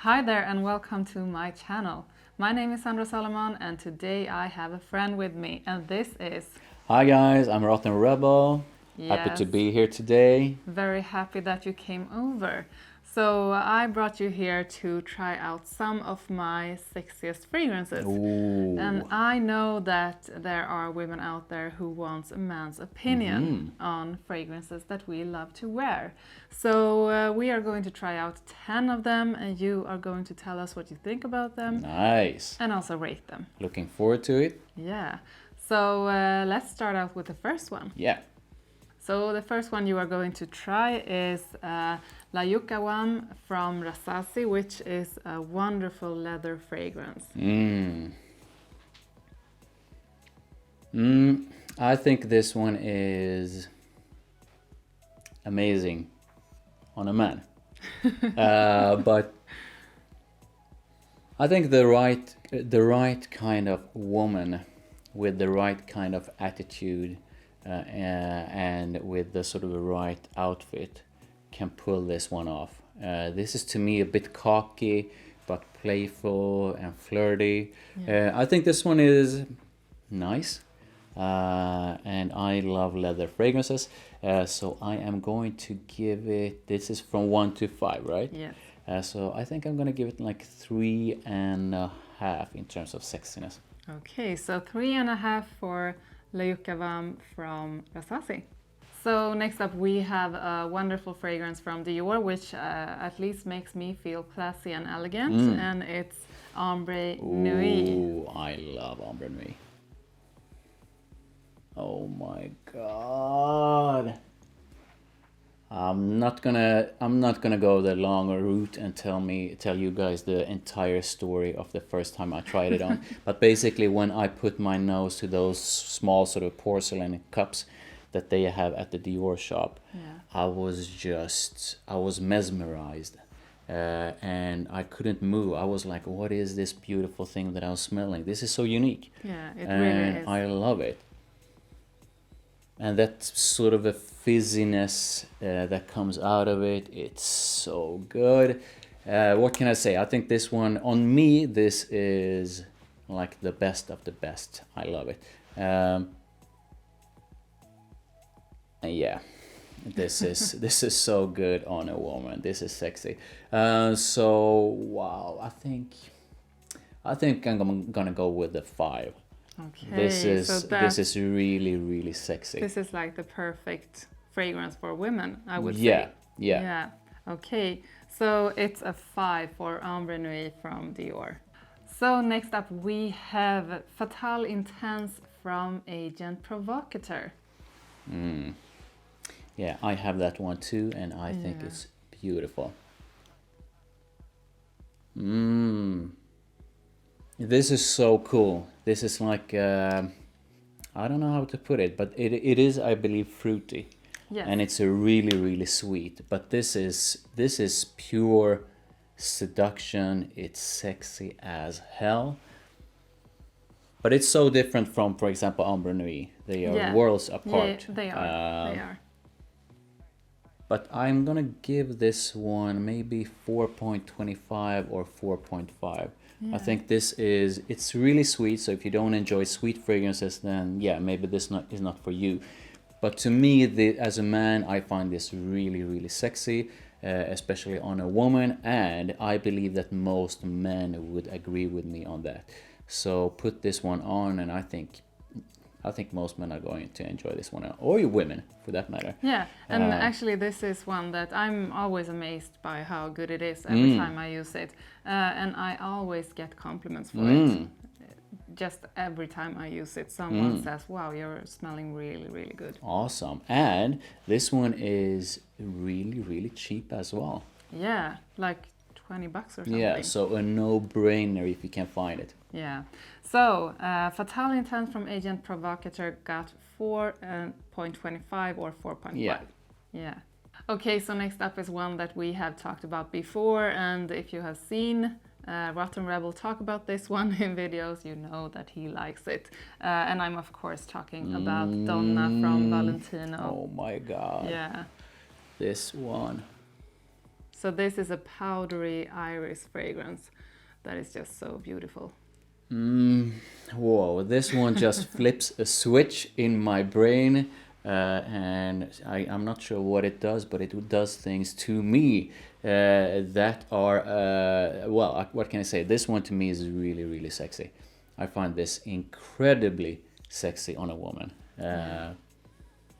Hi there and welcome to my channel. My name is Sandra Solomon and today I have a friend with me and this is... Hi guys, I'm Rotten Rebel. Happy to be here today. Very happy that you came over. So I brought you here to try out some of my sexiest fragrances. Ooh. And I know that there are women out there who want a man's opinion on fragrances that we love to wear. So we are going to try out 10 of them and you are going to tell us what you think about them. Nice. And also rate them. Looking forward to it. Yeah. So let's start out with the first one. Yeah. So the first one you are going to try is YUQAWAM from RASASI, which is a wonderful leather fragrance. I think this one is amazing on a man. But I think the right kind of woman with the right kind of attitude and with the sort of the right outfit can pull this one off. This is to me a bit cocky but playful and flirty. I think this one is nice and I love leather fragrances, so I am going to give it, this is from 1 to 5, right? Yeah. So I think I'm gonna give it like 3.5 in terms of sexiness. Okay, so 3.5 for YUQAWAM from RASASI. So next up we have a wonderful fragrance from DIOR, which at least makes me feel classy and elegant, and it's AMBRE NUIT. Ooh, I love AMBRE NUIT. Oh my god. I'm not gonna go the longer route and tell you guys the entire story of the first time I tried it on. But basically when I put my nose to those small sort of porcelain cups that they have at the DIOR shop, I was mesmerized. And I couldn't move. I was like, what is this beautiful thing that I was smelling? This is so unique. Yeah, it and really is. I love it. And that sort of a fizziness that comes out of it, it's so good. What can I say? I think this one, on me, this is like the best of the best. I love it. Yeah, this is so good on a woman. This is sexy. So wow, I think I'm gonna go with the 5. Okay, this is really sexy. This is like the perfect fragrance for women, I would say. Yeah. Okay, so it's a 5 for AMBRE NUIT from DIOR. So next up we have Fatale Intense from Agent Provocateur. Yeah, I have that one too, and I think it's beautiful. This is so cool. This is like, I don't know how to put it, but it is, I believe, fruity. Yes. And it's a really sweet. But this is pure seduction. It's sexy as hell. But it's so different from, for example, AMBRE NUIT. They are worlds apart. Yeah, they are. But I'm gonna give this one maybe 4.25 or 4.5. I think it's really sweet, so if you don't enjoy sweet fragrances, then yeah, maybe this is not for you. But to me, as a man, I find this really sexy, especially on a woman, and I believe that most men would agree with me on that. So put this one on, and I think most men are going to enjoy this one, or you women for that matter. Yeah, and actually this is one that I'm always amazed by how good it is every time I use it. And I always get compliments for it. Just every time I use it, someone says, wow, you're smelling really good. Awesome. And this one is really cheap as well. Yeah, like 20 bucks or something. Yeah, so a no-brainer if you can find it. Yeah. So, Fatale Intent from Agent Provocateur got 4.25 or 4.5. Yeah. Okay, so next up is one that we have talked about before, and if you have seen Rotten Rebel talk about this one in videos, you know that he likes it. And I'm of course talking about DONNA from Valentino. Oh my god. Yeah. This one. So this is a powdery iris fragrance that is just so beautiful. Whoa, this one just flips a switch in my brain, and I'm not sure what it does, but it does things to me that are, well, what can I say? This one to me is really, really sexy. I find this incredibly sexy on a woman.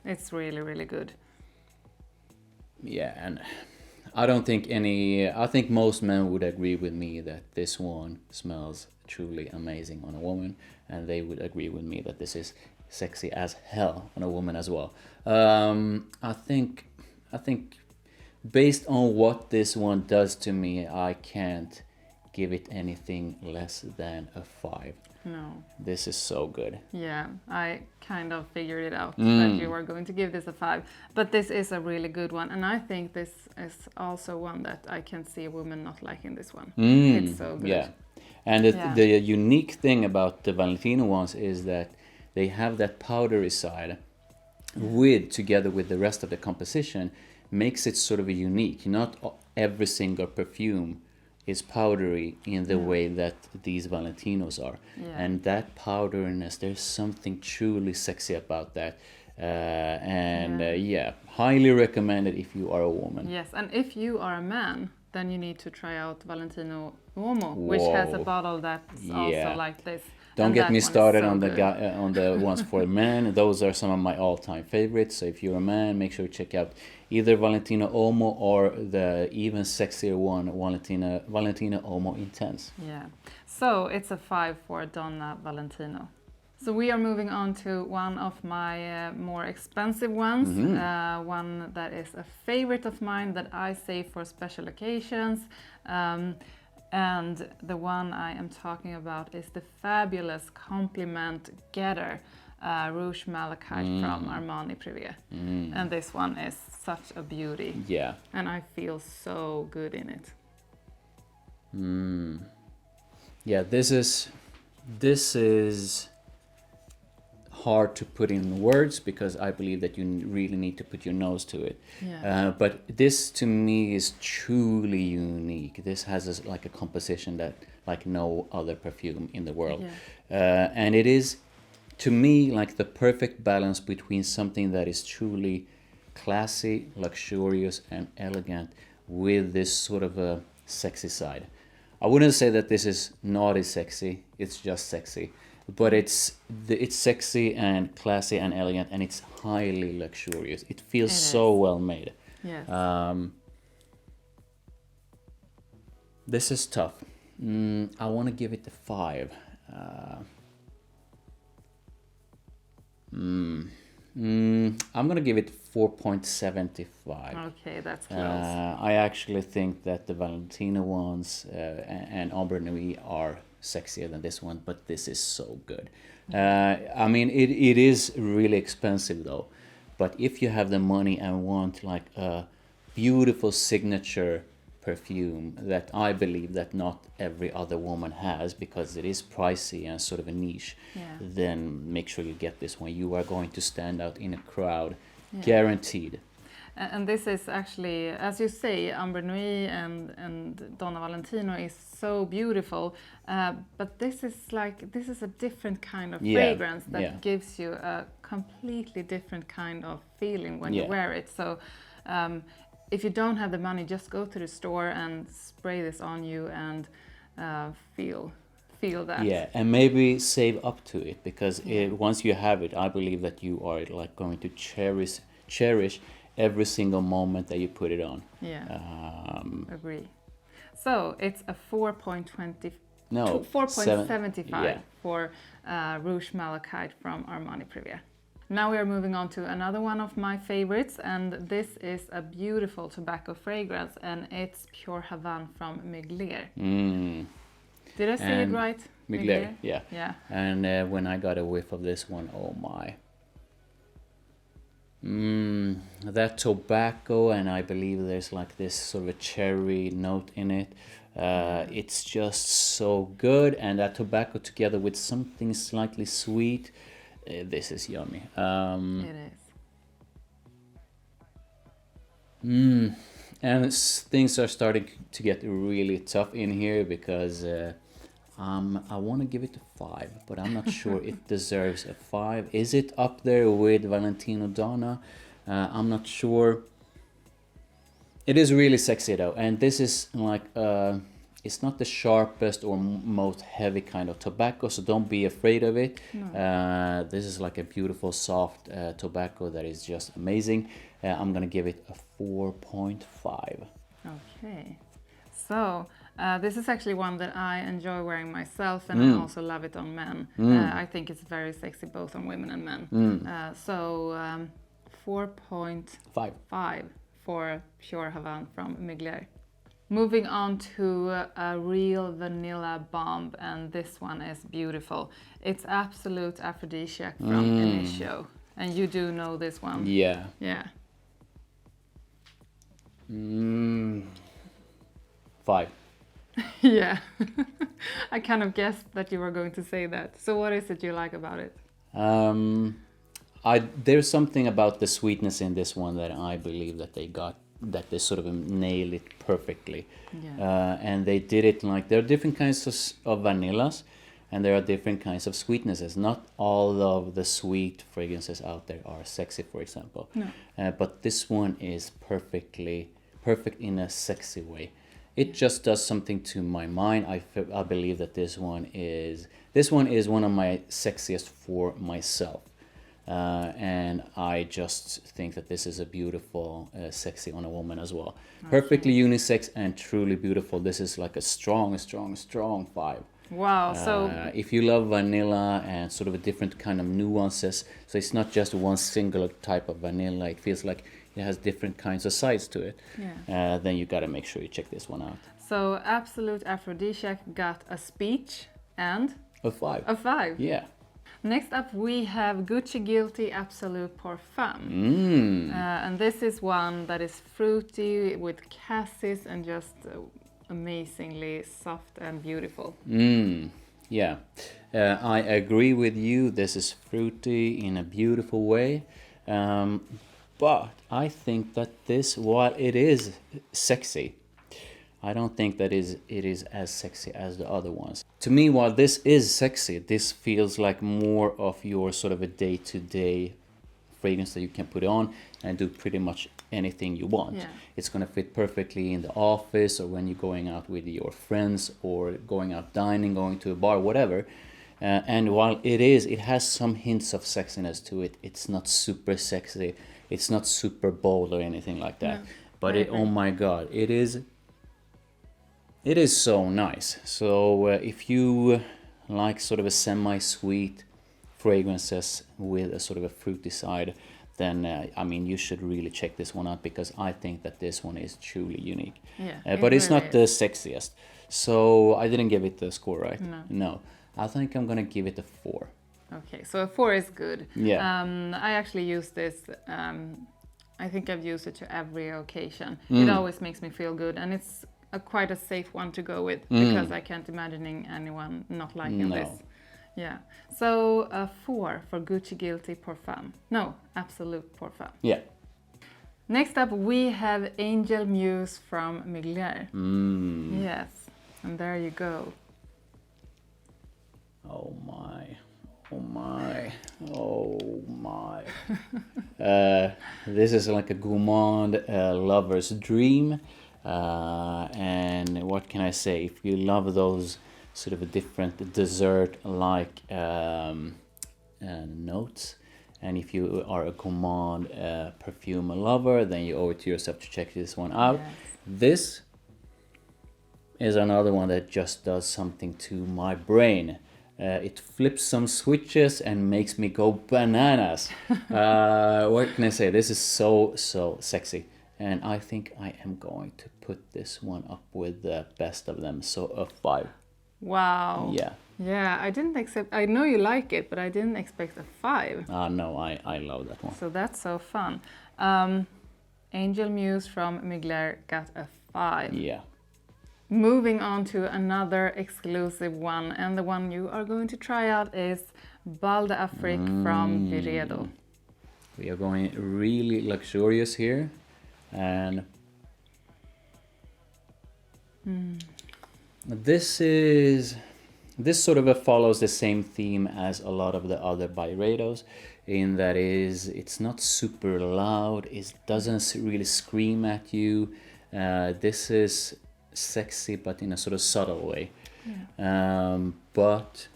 It's really, really good. Yeah, and I don't think I think most men would agree with me that this one smells truly amazing on a woman, and they would agree with me that this is sexy as hell on a woman as well. I think based on what this one does to me, I can't give it anything less than a 5. No. This is so good. Yeah, I kind of figured it out that you were going to give this a 5. But this is a really good one. And I think this is also one that I can see a woman not liking this one. It's so good. Yeah. And the unique thing about the Valentino ones is that they have that powdery side together with the rest of the composition, makes it sort of a unique. Not every single perfume is powdery in the way that these Valentinos are. Yeah. And that powderiness, there's something truly sexy about that. Highly recommended if you are a woman. Yes, and if you are a man, then you need to try out Valentino Uomo, which has a bottle that's also like this. Don't get me started on the ones for men. Those are some of my all-time favorites. So if you're a man, make sure to check out either Valentino Uomo or the even sexier one, Valentino Uomo Intense. Yeah. So it's a 5 for Donna Valentino. So we are moving on to one of my more expensive ones, one that is a favorite of mine that I save for special occasions. And the one I am talking about is the fabulous Compliment Getter Rouge Malachite from Armani PRIVE. And this one is such a beauty. Yeah. And I feel so good in it. Yeah, this is hard to put in words because I believe that you really need to put your nose to it. Yeah. But this to me is truly unique. This has like a composition that like no other perfume in the world. Yeah. And it is to me like the perfect balance between something that is truly classy, luxurious and elegant with this sort of a sexy side. I wouldn't say that this is naughty sexy, it's just sexy. But it's sexy and classy and elegant, and it's highly luxurious. It feels so well made. Yes. This is tough. I want to give it a 5. I'm gonna give it 4.75. Okay, that's close. I actually think that the Valentino ones and AMBRE NUIT are sexier than this one, but this is so good. I mean, it is really expensive though, but if you have the money and want like a beautiful signature perfume that I believe that not every other woman has because it is pricey and sort of a niche, then make sure you get this one. You are going to stand out in a crowd, guaranteed. And this is actually, as you say, AMBRE NUIT and Donna Valentino is so beautiful, but this is a different kind of fragrance that gives you a completely different kind of feeling when you wear it. So if you don't have the money, just go to the store and spray this on you and feel that. Yeah, and maybe save up to it because once you have it, I believe that you are like going to cherish every single moment that you put it on. Yeah, agree. So it's a 4.75 for Rouge Malachite from Armani PRIVE. Now we are moving on to another one of my favorites, and this is a beautiful tobacco fragrance, and it's Pure Havane from MUGLER. Did I say it right? MUGLER, yeah. And when I got a whiff of this one, oh my. That tobacco, and I believe there's like this sort of a cherry note in it. It's just so good, and that tobacco together with something slightly sweet, this is yummy. It is. And things are starting to get really tough in here because I want to give it a 5, but I'm not sure it deserves a 5. Is it up there with Valentino Donna? I'm not sure. It is really sexy though, and this is like it's not the sharpest or most heavy kind of tobacco, so don't be afraid of it. No. This is like a beautiful soft tobacco that is just amazing. I'm gonna give it a 4.5. Okay, so this is actually one that I enjoy wearing myself, and I also love it on men. I think it's very sexy both on women and men. 4.5 for Pure Havane from Mugler. Moving on to a real vanilla bomb, and this one is beautiful. It's Absolute Aphrodisiac from Initio, and you do know this one. Yeah. Yeah. 5. Yeah. I kind of guessed that you were going to say that. So what is it you like about it? There's something about the sweetness in this one that I believe that they sort of nailed it perfectly. Yeah. And they did it like, there are different kinds of vanillas, and there are different kinds of sweetnesses. Not all of the sweet fragrances out there are sexy, for example. No. But this one is perfect in a sexy way. It just does something to my mind. I believe that this one is one of my sexiest for myself. And I just think that this is a beautiful sexy on a woman as well. Okay. Perfectly unisex and truly beautiful. This is like a strong 5. Wow. So if you love vanilla and sort of a different kind of nuances, so it's not just one singular type of vanilla, it feels like it has different kinds of sides to it. Yeah. Then you gotta make sure you check this one out. So Absolute Aphrodisiac got a speech and a 5. A 5. Yeah. Next up we have Gucci Guilty Absolute Parfum. And this is one that is fruity with cassis and just amazingly soft and beautiful. Yeah, I agree with you. This is fruity in a beautiful way. But I think that this, while it is sexy, I don't think that it is as sexy as the other ones. To me, while this is sexy, this feels like more of your sort of a day-to-day fragrance that you can put on and do pretty much anything you want. Yeah. It's going to fit perfectly in the office, or when you're going out with your friends, or going out dining, going to a bar, whatever. And while it has some hints of sexiness to it. It's not super sexy. It's not super bold or anything like that. No, but oh my God, it is so nice. So if you like sort of a semi-sweet fragrances with a sort of a fruity side, then I mean, you should really check this one out, because I think that this one is truly unique. Yeah, but it's really not the sexiest. So I didn't give it the score, right? No. I think I'm gonna give it a 4. Okay, so a 4 is good. Yeah. I actually use this. I think I've used it to every occasion. It always makes me feel good, and it's quite a safe one to go with, because I can't imagine anyone not liking this. Yeah. So a 4 for Gucci Guilty Parfum. No, Absolute Parfum. Yeah. Next up we have Angel Muse from Mugler. Yes, and there you go. Oh my. This is like a gourmand lover's dream. And what can I say? If you love those sort of a different dessert-like notes, and if you are a gourmand perfume lover, then you owe it to yourself to check this one out. Yes. This is another one that just does something to my brain. It flips some switches and makes me go bananas. What can I say? This is so sexy. And I think I am going to put this one up with the best of them. So a 5. Wow. Yeah. Yeah, I know you like it, but I didn't expect a 5. No, I love that one. So that's so fun. Angel Muse from Mugler got a 5. Yeah. Moving on to another exclusive one, and the one you are going to try out is Bal d'Afrique from This sort of follows the same theme as a lot of the other BYREDOs, in that it's not super loud, it doesn't really scream at you. This is sexy but in a sort of subtle way. But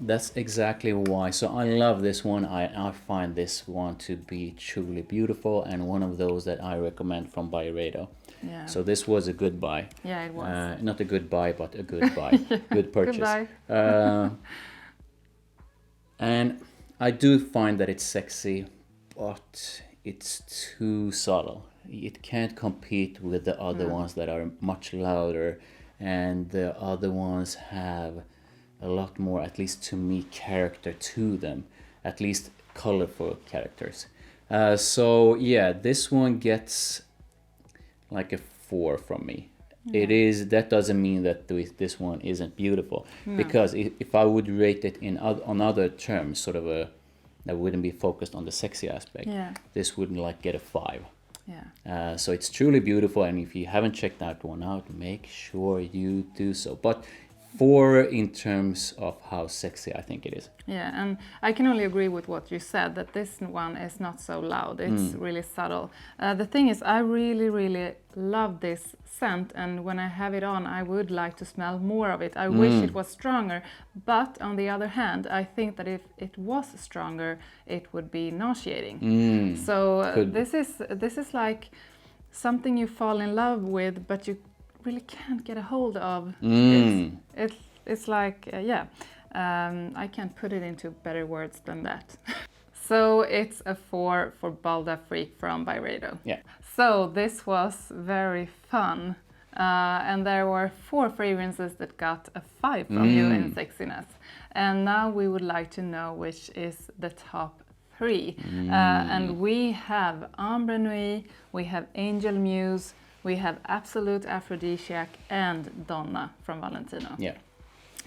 that's exactly why. So I love this one. I find this one to be truly beautiful, and one of those that I recommend from BYREDO. Yeah. So this was a good buy. Yeah, it was. Not a good buy, but a good buy. Good purchase. Good buy. And I do find that it's sexy, but it's too subtle. It can't compete with the other ones that are much louder, and the other ones have a lot more, at least to me, character to them, at least colorful characters. So yeah, this one gets like a 4 from me. It is, that doesn't mean that this one isn't beautiful, because if I would rate it on other terms, sort of that wouldn't be focused on the sexy aspect, this would like get a 5. So it's truly beautiful, and if you haven't checked that one out, make sure you do so. But 4 in terms of how sexy I think it is. Yeah, and I can only agree with what you said, that this one is not so loud, it's really subtle. The thing is, I really, really love this scent, and when I have it on, I would like to smell more of it. I wish it was stronger, but on the other hand, I think that if it was stronger, it would be nauseating. So this is like something you fall in love with, but you really can't get a hold of. It's like I can't put it into better words than that. So it's a 4 for Balda Freak from BYREDO. Yeah. So this was very fun, and there were 4 fragrances that got a 5 from you in sexiness, and now we would like to know which is the top 3. And we have Ambre Nuit, we have Angel Muse, we have Absolute Aphrodisiac, and Donna from Valentino. Yeah.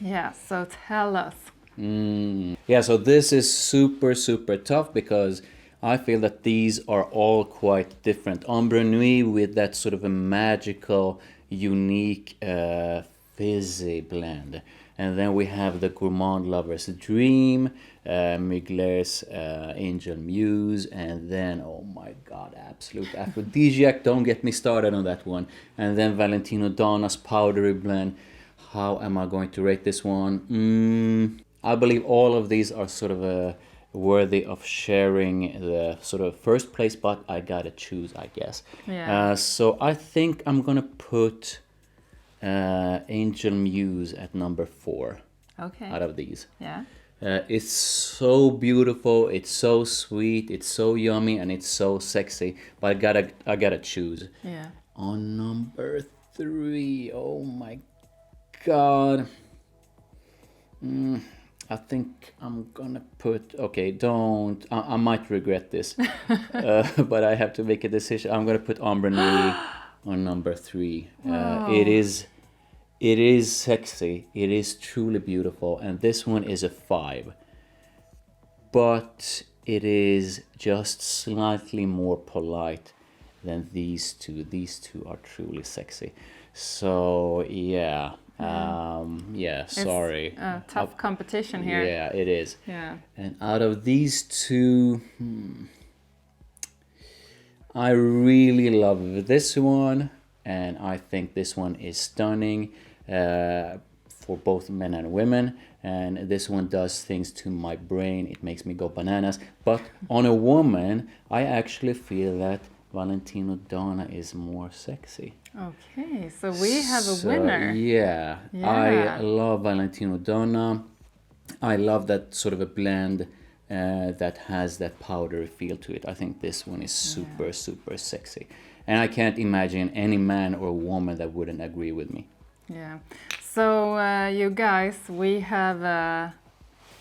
Yeah, so tell us. Yeah, so this is super, super tough, because I feel that these are all quite different. Ambre Nuit with that sort of a magical, unique, fizzy blend. And then we have the Gourmand Lover's Dream, Mugler's Angel Muse, and then, oh my god, Absolute Aphrodisiac, don't get me started on that one. And then Valentino Donna's Powdery Blend. How am I going to rate this one? I believe all of these are sort of worthy of sharing the sort of first place, but I gotta choose, I guess. Yeah. So I think I'm gonna put Angel Muse at number 4 out of these. Yeah. It's so beautiful, it's so sweet, it's so yummy, and it's so sexy, but I gotta choose. Yeah. On number 3, oh my god. I think I'm gonna put, I might regret this, but I have to make a decision. I'm gonna put Ambre Nuit on number 3. It is sexy, it is truly beautiful, and this one is a 5. But it is just slightly more polite than these two. These two are truly sexy. So yeah. Sorry. Tough competition here. Yeah, it is. Yeah. And out of these two, I really love this one, and I think this one is stunning for both men and women. And this one does things to my brain. It makes me go bananas. But on a woman, I actually feel that Valentino Donna is more sexy. Okay, so we have a winner. Yeah, I love Valentino Donna. I love that sort of a blend that has that powdery feel to it. I think this one is super, super sexy. And I can't imagine any man or woman that wouldn't agree with me. Yeah. So you guys, we have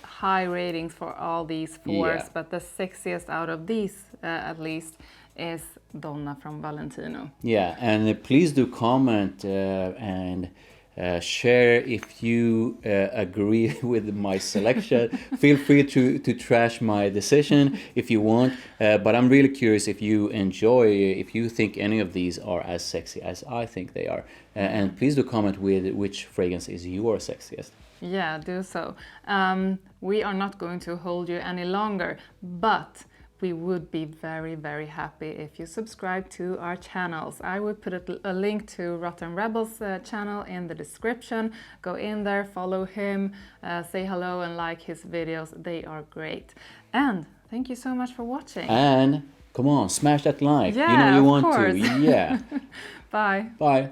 high ratings for all these 4s, but the sexiest out of these, at least, is Donna from Valentino. Yeah, and please do comment and Share if you agree with my selection. Feel free to trash my decision if you want. But I'm really curious if you enjoy, if you think any of these are as sexy as I think they are. And please do comment with which fragrance is your sexiest. Yeah, do so. We are not going to hold you any longer, but we would be very, very happy if you subscribe to our channels. I would put a link to Rotten Rebels channel in the description. Go in there, follow him, say hello and like his videos. They are great. And thank you so much for watching. And come on, smash that like. Yeah, you know you want course. to. Yeah. Bye. Bye.